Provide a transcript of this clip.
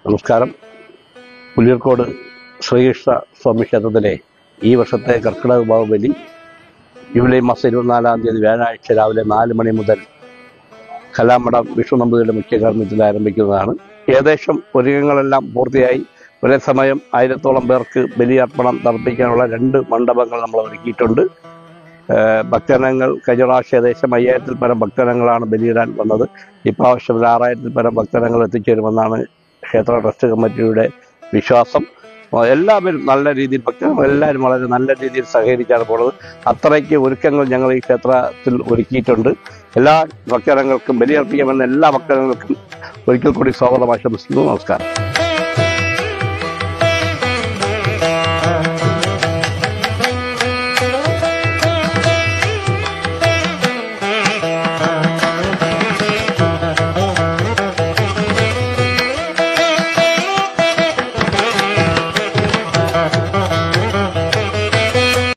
നമസ്കാരം. പുലിയർക്കോട് ശ്രീകൃഷ്ണ സ്വാമി ക്ഷേത്രത്തിലെ ഈ വർഷത്തെ കർക്കിടക ബാഹുബലി ജൂലൈ മാസം 24-ാം തീയതി വ്യാഴാഴ്ച രാവിലെ 4 മണി മുതൽ കലാമഠം വിഷ്ണു നമ്പൂതിരിയുടെ മുഖ്യ കാർമ്മികത്തിൽ ആരംഭിക്കുന്നതാണ്. ഏകദേശം ഒരുക്കങ്ങളെല്ലാം പൂർത്തിയായി. ഒരേ സമയം 1000-ഓളം പേർക്ക് ബലിയർപ്പണം തർപ്പിക്കാനുള്ള 2 മണ്ഡപങ്ങൾ നമ്മൾ ഒരുക്കിയിട്ടുണ്ട്. ഭക്തജനങ്ങൾ കഴിഞ്ഞ പ്രാവശ്യം ഏകദേശം 5000-ൽ പരം ഭക്തജനങ്ങളാണ് ബലിയിടാൻ വന്നത്. ഇപ്രാവശ്യം 6000-ൽ പരം ഭക്തജനങ്ങൾ എത്തിച്ചേരുമെന്നാണ് ക്ഷേത്ര ട്രസ്റ്റ് കമ്മിറ്റിയുടെ വിശ്വാസം. എല്ലാവരും നല്ല രീതിയിൽ ഭക്തജനങ്ങൾ എല്ലാവരും വളരെ നല്ല രീതിയിൽ സഹകരിച്ചാണ് പോകുന്നത്. അത്രയ്ക്ക് ഒരുക്കങ്ങൾ ഞങ്ങൾ ഈ ക്ഷേത്രത്തിൽ ഒരുക്കിയിട്ടുണ്ട്. എല്ലാ ഭക്തജനങ്ങൾക്കും ബലിയർപ്പിക്കാമെന്ന എല്ലാ ഭക്തജനങ്ങൾക്കും ഒരിക്കൽ കൂടി സ്വാഗതം ആശംസിക്കുന്നു. നമസ്കാരം.